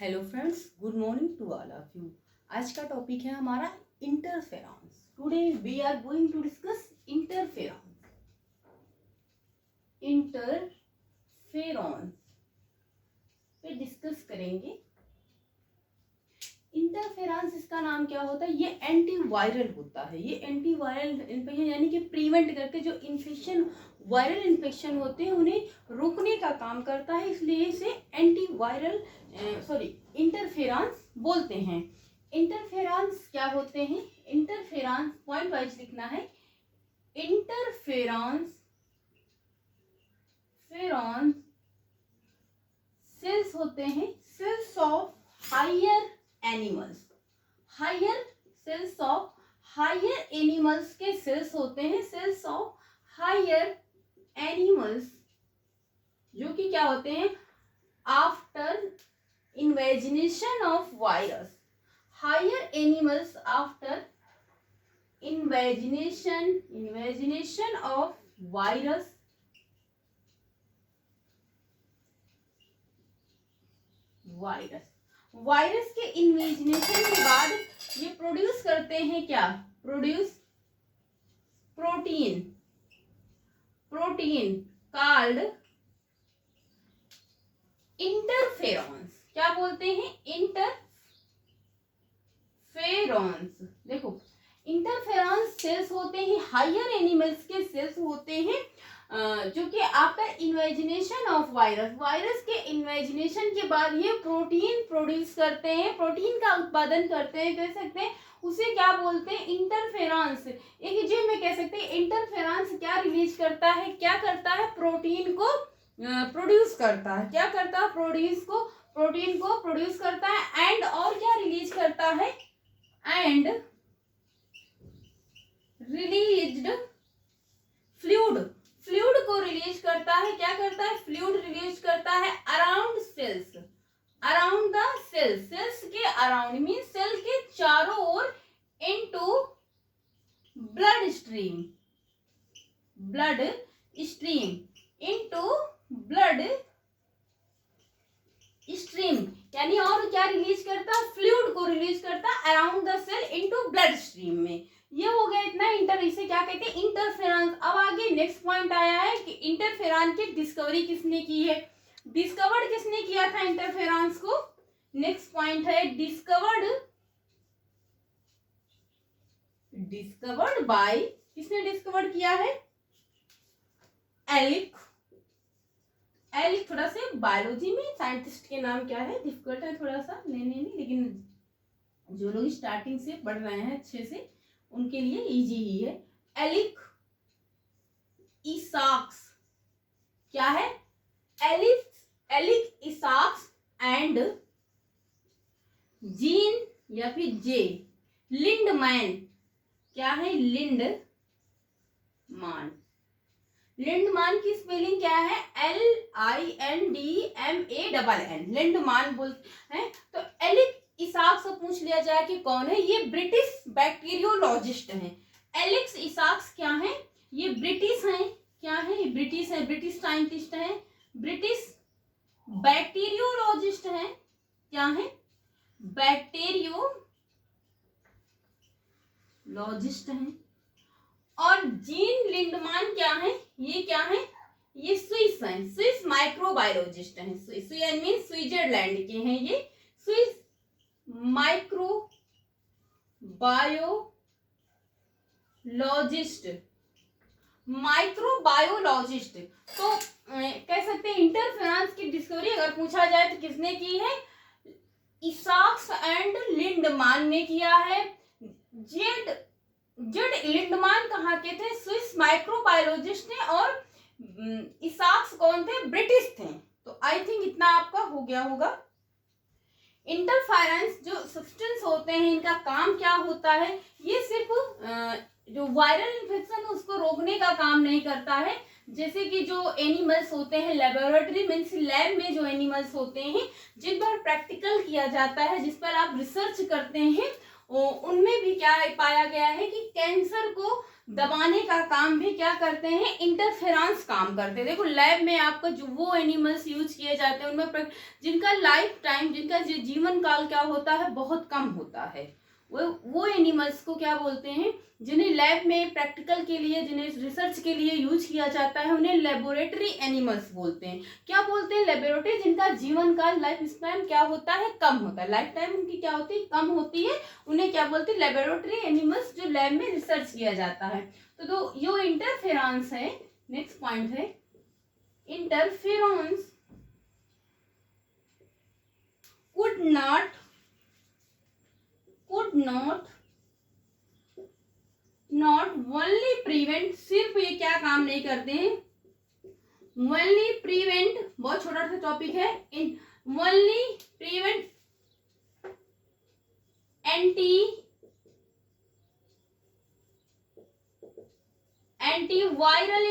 Hello friends, good morning to all of you. आज का topic है हमारा interference. Today we are going to discuss interference. Interference पे discuss करेंगे। Interference इसका नाम क्या होता है? ये एंटीवायरल होता है। ये एंटीवायरल इन्फेक्शन यानी कि प्रिवेंट करके जो इन्फेक्शन वायरल इन्फेक्शन होते हैं उन्हें रोकने का काम करता है, इसलिए इसे एंटीवायरल इंटरफेरेंस बोलते हैं। इंटरफेरेंस क्या होते हैं? इंटरफेरेंस पॉइंट वाइज लिखना है। इंटरफेरेंस सेल्स होते हैं, cells of higher animals. Higher cells of higher animals के सेल्स होते हैं, सेल्स ऑफ हायर एनिमल्स, जो कि क्या होते हैं? After invagination of virus. Higher animals after invagination of virus virus के इन्वेजिनेशन के बाद ये प्रोड्यूस करते हैं क्या? Produce protein called interference. क्या बोलते हैं? इंटरफेरेंस। देखो, इंटरफेरेंस सेल्स होते हैं, हायर एनिमल्स के सेल्स होते हैं जो कि आफ्टर इन्वेजिनेशन ऑफ वायरस के इन्वेजिनेशन के बाद ये प्रोटीन प्रोड्यूस करते हैं, प्रोटीन का उत्पादन करते हैं, कह सकते हैं। उसे क्या बोलते हैं? इंटरफेरेंस। एक जी में कह सकते हैं इंटरफेरेंस क्या रिलीज करता है? क्या करता है? प्रोटीन को प्रोड्यूस करता है। क्या करता है? प्रोटीन को प्रोड्यूस करता है। एंड और क्या रिलीज करता है? एंड रिलीज्ड फ्लूइड को रिलीज करता है। क्या करता है? फ्लूइड रिलीज करता है अराउंड द सेल्स के अराउंड मीन सेल के चारों ओर इनटू ब्लड स्ट्रीम यानी और क्या रिलीज करता है? फ्लूइड को रिलीज करता है around the cell into blood stream में। ये हो गया इतना इसे क्या कहते हैं? इंटरफेरेंस। अब आगे नेक्स्ट पॉइंट आया है कि इंटरफेरेंस की डिस्कवरी किसने की है? डिस्कवर्ड किसने किया था इंटरफेरेंस को? नेक्स्ट पॉइंट है डिस्कवर्ड बाय। किसने डिस्कवर्ड किया है? एलिक। थोड़ा सा बायोलॉजी में साइंटिस्ट के नाम क्या है? डिफिकल्ट है थोड़ा सा, नहीं, लेकिन जो लोग स्टार्टिंग से पढ़ रहे हैं अच्छे से उनके लिए इजी ही है। एलिक इसाक्स। क्या है? एलिक इसाक्स एंड जीन या फिर जे लिंडमैन। क्या है? लिंडमान की स्पेलिंग क्या है? LINDMANN। लिंडमान बोलते हैं। तो एलिक इसाक्स से पूछ लिया जाए कि कौन है? ये ब्रिटिश बैक्टीरियोलॉजिस्ट हैं। एलिक्स इसाक्स क्या है? ये ब्रिटिश हैं। क्या है? ये ब्रिटिश साइंटिस्ट हैं, ब्रिटिश बैक्टीरियोलॉजिस्ट हैं। क्या है? बैक्टीरियोलॉजिस्ट हैं। और जीन लिंडमान क्या है? ये क्या है? ये स्विस हैं, स्विस माइक्रोबायोलॉजिस्ट हैं। स्विस मीन स्विट्जरलैंड के हैं ये। Swiss microbiologist. तो कह सकते हैं इंटरफेरेंस की डिस्कवरी अगर पूछा जाए तो किसने की है? इसाक्स एंड लिंडमान ने किया है। जेड लिंडमान कहाँ के थे? स्विस माइक्रोबायोलॉजिस्ट थे। और इसाक्स कौन थे? ब्रिटिश थे। तो आई थिंक इतना आपका हो गया होगा। इंटरफेरेंस जो सब्सटेंस होते हैं इनका काम क्या होता है? ये सिर्फ जो वायरल इन्फेक्शन है उसको रोकने का काम नहीं करता है। जैसे कि जो एनिमल्स होते हैं लेबोरेटरी मीन्स लैब में जो एनिमल्स होते हैं जिन पर प्रैक्टिकल किया जाता है, जिस पर आप रिसर्च करते हैं, उनमें भी क्या पाया गया है कि कैंसर को दबाने का काम भी क्या करते हैं, इंटरफेरेंस काम करते हैं। देखो लैब में आपका जो वो एनिमल्स यूज किए जाते हैं उनमें जिनका लाइफ टाइम, जिनका जीवन काल क्या होता है, बहुत कम होता है, वो एनिमल्स को क्या बोलते हैं, जिन्हें लैब में प्रैक्टिकल के लिए, जिन्हें रिसर्च के लिए यूज किया जाता है, उन्हें लेबोरेटरी एनिमल्स बोलते हैं। क्या बोलते हैं, लेबोरेटरी, जिनका जीवन काल, लाइफ स्पैन क्या होता है, कम होता है, लाइफ टाइम उनकी क्या होती है, कम होती है, उन्हें क्या बोलते हैं, लेबोरेटरी एनिमल्स, जो लैब में रिसर्च किया जाता है। तो यो इंटरफेरेंस है, नेक्स्ट पॉइंट है interference could not only prevent, सिर्फ ये क्या काम नहीं करते हैं, only prevent, बहुत छोटा सा टॉपिक है, only prevent antiviral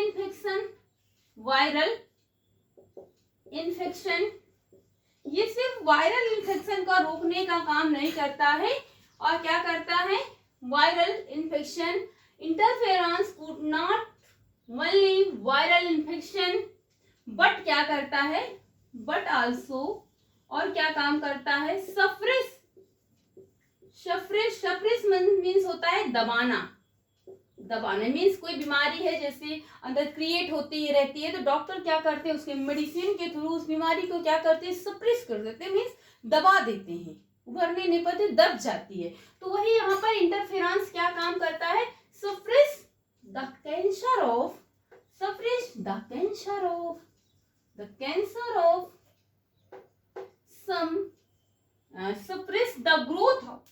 infection, ये सिर्फ वायरल इन्फेक्शन का रोकने का काम नहीं करता है, और क्या करता है, viral infection, interference could not only viral infection, but क्या करता है, बट आल्सो, और क्या काम करता है, सप्रेस मीन्स होता है दबाना मीन्स कोई बीमारी है जैसे अंदर क्रिएट होती रहती है, तो डॉक्टर क्या करते हैं, उसके मेडिसिन के थ्रू उस बीमारी को क्या करते हैं, सप्रेस कर देते हैं, मीन्स दबा देते हैं, उभरने नहीं पाते, दब जाती है। तो वही यहाँ पर इंटरफेरेंस क्या काम करता है, suppress the cancer of some suppress the growth of,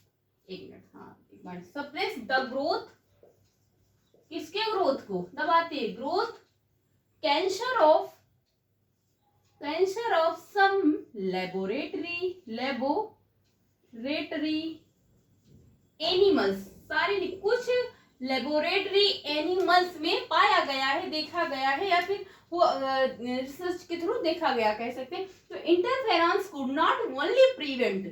suppress the growth, किसके ग्रोथ को दबाते, growth, cancer of some laboratory animals, सारे कुछ लेबोरेटरी एनिमल्स में पाया गया है, देखा गया है, या फिर वो रिसर्च के थ्रू देखा गया कह सकते हैं। तो interference could not only prevent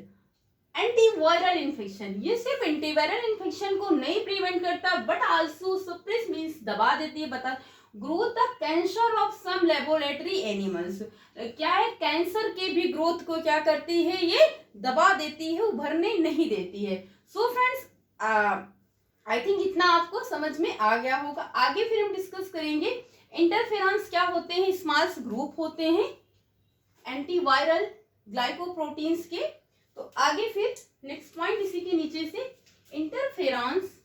antiviral infection, ये सिर्फ एंटीवायरल इन्फेक्शन को नहीं प्रिवेंट करता, बट आल्सो सप्रेस मींस दबा देती है, बता growth the cancer of some laboratory animals, क्या है, कैंसर के भी ग्रोथ को क्या करती है, ये दबा देती है, उभरने नहीं देती है। सो फ्रेंड्स, आई थिंक इतना आपको समझ में आ गया होगा। आगे फिर हम डिस्कस करेंगे इंटरफेरेंस क्या होते हैं, स्मॉल ग्रुप होते हैं एंटीवायरल ग्लाइकोप्रोटीन्स के। तो आगे फिर नेक्स्ट पॉइंट इसी के नीचे से, interference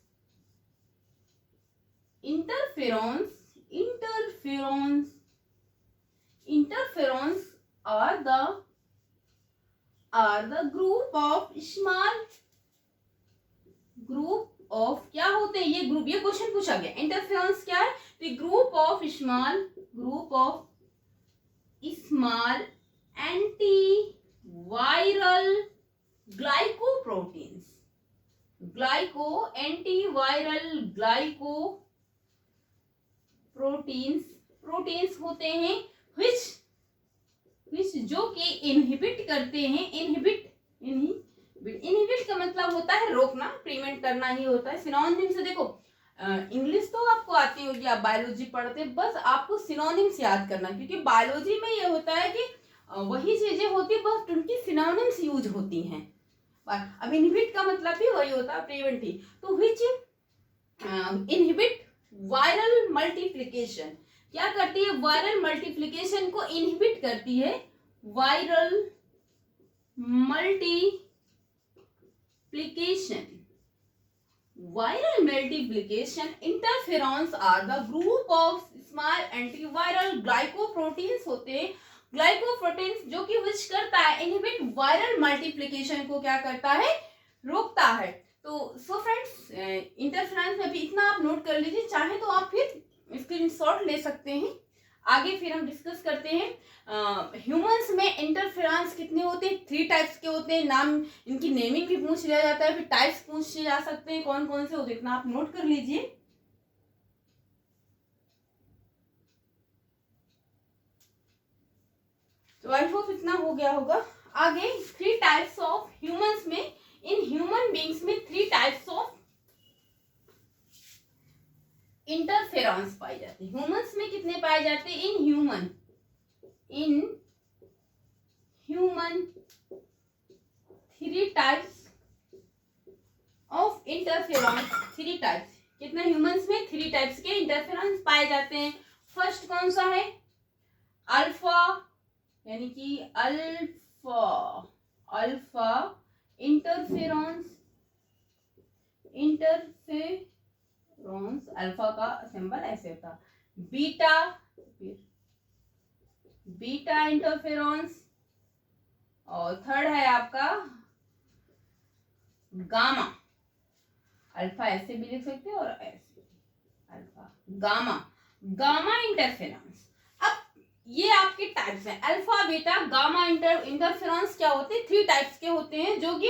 are the group of क्या होते हैं, ये ग्रुप, ये क्वेश्चन पूछा गया, इंटरफेरेंस क्या है, तो group of small antiviral glycoproteins, proteins होते हैं which जो कि इनहिबिट करते हैं, इनहिबिट का मतलब होता है रोकना, प्रिवेंट करना ही होता है। सिनोनिम से देखो, इंग्लिश तो आपको आती होगी, आप बायोलॉजी पढ़ते हैं, बस आपको सिनोनिम्स याद करना, क्योंकि बायोलॉजी में ये होता है कि वही चीजें होती है, बस उनकी सिनोनिम्स यूज होती हैं। अब इनहिबिट का मतलब भी वही होता है, प्रिवेंट ही। तो व्हिच इनहिबिट वायरल मल्टीप्लिकेशन, क्या करती है, वायरल मल्टीप्लिकेशन को इनहिबिट करती है, viral multiplication interference are the group of small antiviral glycoproteins होते हैं, ग्लाइकोप्रोटीन्स जो कि विच करता है, इनहिबिट वायरल मल्टीप्लिकेशन को क्या करता है, रोकता है। तो सो फ्रेंड्स, इंटरफेरेंस में भी इतना आप नोट कर लीजिए, चाहे तो आप फिर स्क्रीनशॉट ले सकते हैं। आगे फिर हम डिस्कस करते हैं ह्यूमंस में इंटरफेरेंस कितने होते हैं, 3 टाइप्स के होते हैं, नाम इनकी नेमिंग भी पूछ लिया जाता है, फिर टाइप्स पूछे जा सकते हैं, कौन कौन से, वो देखना आप नोट कर लीजिए। तो आई होप इतना हो गया होगा। आगे 3 टाइप्स ऑफ ह्यूमंस में, इन ह्यूमन बींग्स में 3 टाइप्स ऑफ इंटरफेरॉन्स पाए जाते हैं। ह्यूमंस में कितने पाए जाते हैं? In human 3 types of interferons. 3 types, कितने ह्यूमंस में 3 टाइप्स के इंटरफेरॉन्स पाए जाते हैं। फर्स्ट कौन सा है? अल्फा, यानी कि अल्फा इंटरफेरॉन्स अल्फा का सिंबल ऐसे होता। बीटा इंटरफेरॉन्स, और थर्ड है आपका गामा। अल्फा ऐसे भी लिख सकते हो और ऐसे, अल्फा गामा इंटरफेरॉन्स। अब ये आपके टाइप्स हैं, अल्फा बीटा गामा इंटरफेरॉन्स क्या होते हैं? 3 टाइप्स के होते हैं जो कि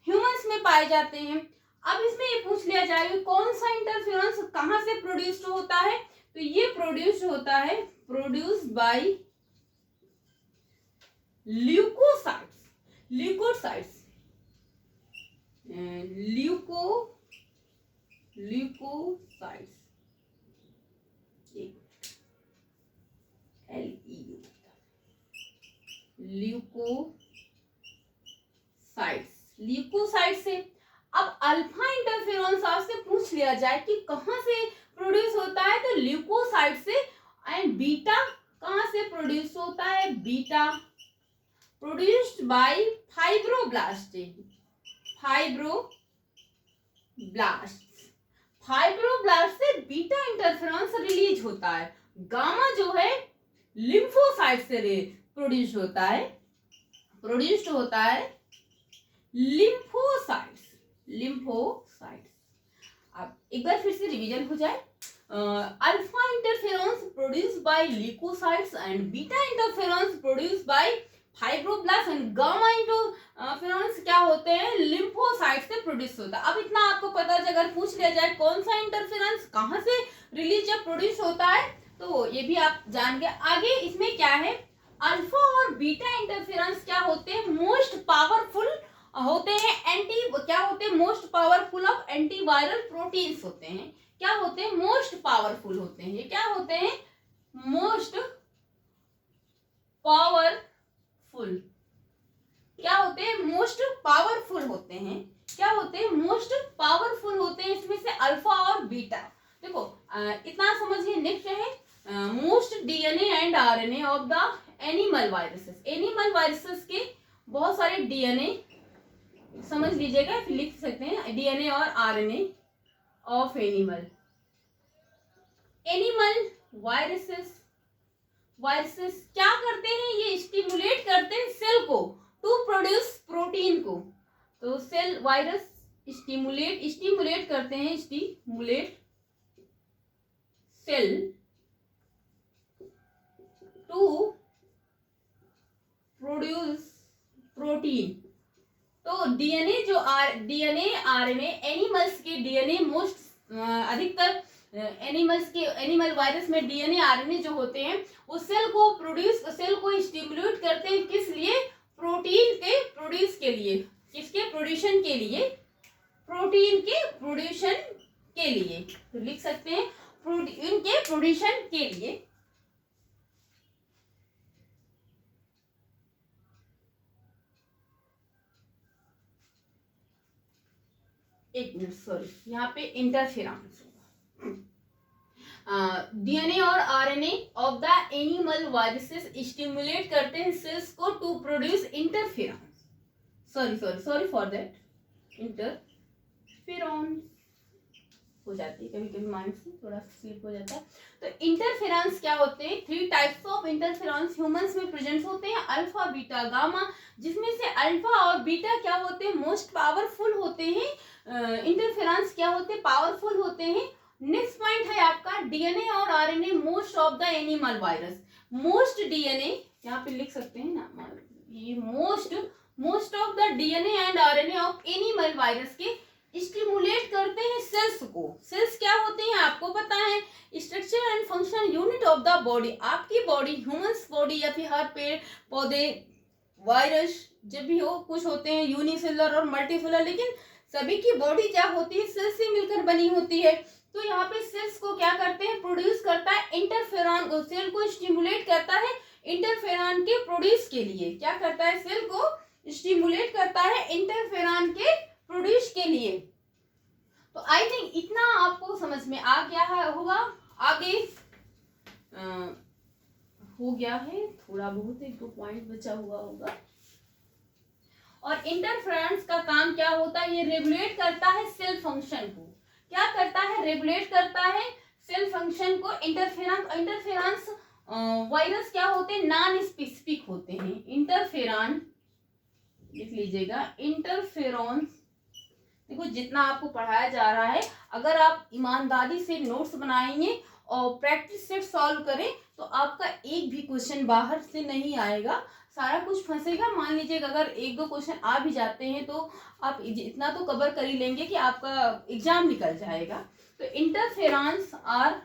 ह्यूमंस में पाए जाते हैं। अब इसमें ये पूछ लिया जाएगा कौन सा इंटरफेरेंस कहां से प्रोड्यूस्ड होता है, तो ये प्रोड्यूस्ड होता है प्रोड्यूस्ड बाय ल्यूकोसाइट्स। ल्यूकोसाइट्स से। अब अल्फा इंटरफेरॉन्स आपसे पूछ लिया जाए कि कहां से प्रोड्यूस होता है, तो ल्यूकोसाइट से। एंड बीटा कहां से प्रोड्यूस होता है? बीटा प्रोड्यूस्ड बाय फाइब्रोब्लास्ट से बीटा इंटरफेरॉन्स रिलीज होता है। गामा जो है लिम्फोसाइट से प्रोड्यूस्ड होता है लिम्फोसाइट्स। अब एक बार फिर से रिवीजन हो जाए। Alpha interferons produced by leucocytes and beta interferons produced by fibroblast and gamma interferons क्या होते हैं? लिम्फोसाइट से प्रोड्यूस होता है। अब इतना आपको पता है, अगर पूछ लिया जाए कौन सा इंटरफेरेंस कहां से रिलीज या प्रोड्यूस होता है, तो ये भी आप जान गए। आगे इसमें क्या है, अल्फा और बीटा इंटरफेरेंस क्या होते हैं? मोस्ट पावरफुल होते हैं most powerful of antiviral proteins होते हैं। क्या होते हैं? मोस्ट पावरफुल होते हैं। ये क्या होते हैं? Most powerful. क्या होते हैं? मोस्ट पावरफुल होते हैं। क्या होते हैं? मोस्ट पावरफुल होते हैं। इसमें से अल्फा और बीटा। देखो इतना समझिए। नेक्स्ट है most DNA and RNA of the animal viruses. Animal viruses के बहुत सारे डीएनए समझ लीजिएगा, लिख सकते हैं डीएनए और आरएनए ऑफ एनिमल वायरसेस क्या करते हैं? ये स्टिमुलेट करते हैं सेल को टू प्रोड्यूस प्रोटीन को। तो सेल वायरस स्टिमुलेट करते हैं सेल टू प्रोड्यूस प्रोटीन। तो डीएनए आरएनए एनिमल्स के डीएनए अधिकतर एनिमल वायरस में डीएनए आरएनए जो होते हैं वो सेल को स्टिमुलेट करते हैं। किस लिए? प्रोटीन के प्रोड्यूस के लिए। किसके प्रोड्यूशन के लिए? प्रोटीन के प्रोड्यूशन के लिए। तो लिख सकते हैं प्रोटीन के प्रोड्यूशन के लिए। एक मिनट, सॉरी, यहाँ पे इंटरफेरेंस डीएनए और RNA of the animal viruses stimulate करते हैं सेल्स को to produce interference. Sorry for that, interference हो जाती है कभी कभी, माइंड से थोड़ा स्लिप हो जाता है। तो इंटरफेरेंस क्या होते हैं? 3 टाइप्स ऑफ इंटरफेरेंस ह्यूमंस में प्रेजेंट होते हैं, अल्फा बीटा गामा, जिसमें से अल्फा और बीटा क्या होते हैं? मोस्ट पावरफुल होते हैं। इंटरफेरेंस क्या होते हैं? पावरफुल होते हैं। नेक्स्ट पॉइंट है आपका डीएनए और RNA most of the animal virus. Most DNA यहाँ पे लिख सकते हैं ना, ये most of the DNA and RNA of animal virus के स्टिमुलेट करते हैं सेल्स को। सेल्स क्या होते हैं आपको पता है? Structure and function unit of the body. आपकी बॉडी, ह्यूमंस बॉडी या फिर हर पेड़ पौधे वायरस जब भी हो, कुछ होते हैं यूनिसेलुलर और मल्टीसेलुलर, लेकिन सभी की बॉडी क्या होती है? सेल से मिलकर बनी होती है। तो यहाँ पे सेल्स को क्या करते हैं, प्रोड्यूस करता है इंटरफेरॉन को, सेल को स्टिमुलेट करता है इंटरफेरॉन के प्रोड्यूस के लिए। क्या करता है, सेल को स्टिमुलेट करता है इंटरफेरॉन के प्रोड्यूस के लिए। तो आई थिंक इतना आपको समझ में आ गया है होगा। आगे हो गया है, थोड़ा बहुत एक दो पॉइंट बचा हुआ होगा। और इंटरफेरेंस का काम क्या होता है, ये रेगुलेट करता है सेल फंक्शन को। क्या करता है, रेगुलेट करता है सेल फंक्शन को। इंटरफेरेंस वायरस क्या होते हैं, नॉन स्पेसिफिक होते हैं। इंटरफेरॉन लिख लीजिएगा, इंटरफेरॉन्स। देखो जितना आपको पढ़ाया जा रहा है, अगर आप ईमानदारी से नोट्स बनाएंगे और प्रैक्टिस सेट सॉल्व करें तो आपका एक भी क्वेश्चन बाहर से नहीं आएगा, सारा कुछ फंसेगा। मान लीजिएगा अगर एक दो क्वेश्चन आ भी जाते हैं तो आप इतना तो कवर कर ही लेंगे कि आपका एग्जाम निकल जाएगा। तो interference are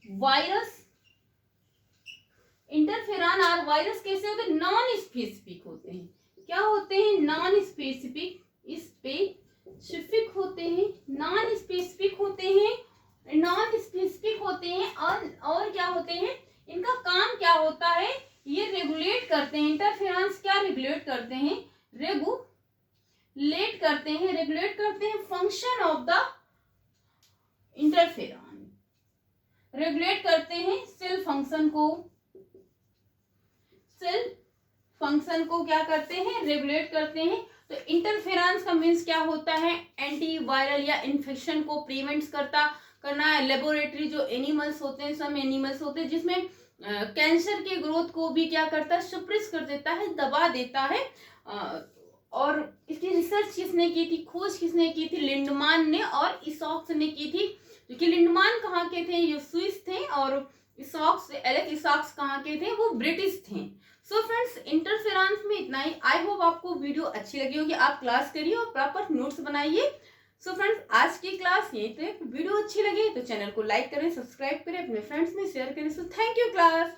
virus, interferon are virus कैसे होते हैं, नॉन स्पेसिफिक होते हैं। क्या होते हैं, नॉन स्पेसिफिक, स्पेसिफिक होते हैं, नॉन स्पेसिफिक होते हैं, नॉन स्पेसिफिक होते हैं। और क्या होते हैं, इनका काम क्या होता है, ये रेगुलेट करते हैं। इंटरफेरेंस क्या रेगुलेट करते हैं, रेगुलेट करते हैं function of the interferon, regulate करते हैं सेल फंक्शन को। सेल फंक्शन को क्या करते हैं, रेगुलेट करते हैं। तो इंटरफेरेंस का मीन्स क्या होता है, एंटीवायरल या इन्फेक्शन को प्रिवेंट करना है। लेबोरेटरी जो एनिमल्स होते हैं, सब एनिमल्स होते हैं जिसमें कैंसर के ग्रोथ को भी क्या करता है, सप्रेस कर देता है, दबा देता है। और इसकी रिसर्च किसने की थी, खोज किसने की थी, लिंडमान ने और इसॉक्स ने की थी। क्योंकि लिंडमान कहाँ के थे, ये स्विस थे, और इसॉक्स, एलेक्स इसॉक्स कहाँ के थे, वो ब्रिटिश थे। सो फ्रेंड्स, इंटरफेरेंस में इतना ही। आई होप आपको वीडियो अच्छी लगी होगी, आप क्लास करिए और प्रॉपर नोट्स बनाइए। सो फ्रेंड्स, आज की क्लास यहीं तक। वीडियो अच्छी लगी तो चैनल को लाइक करें, सब्सक्राइब करें, अपने फ्रेंड्स में शेयर करें। So thank you class.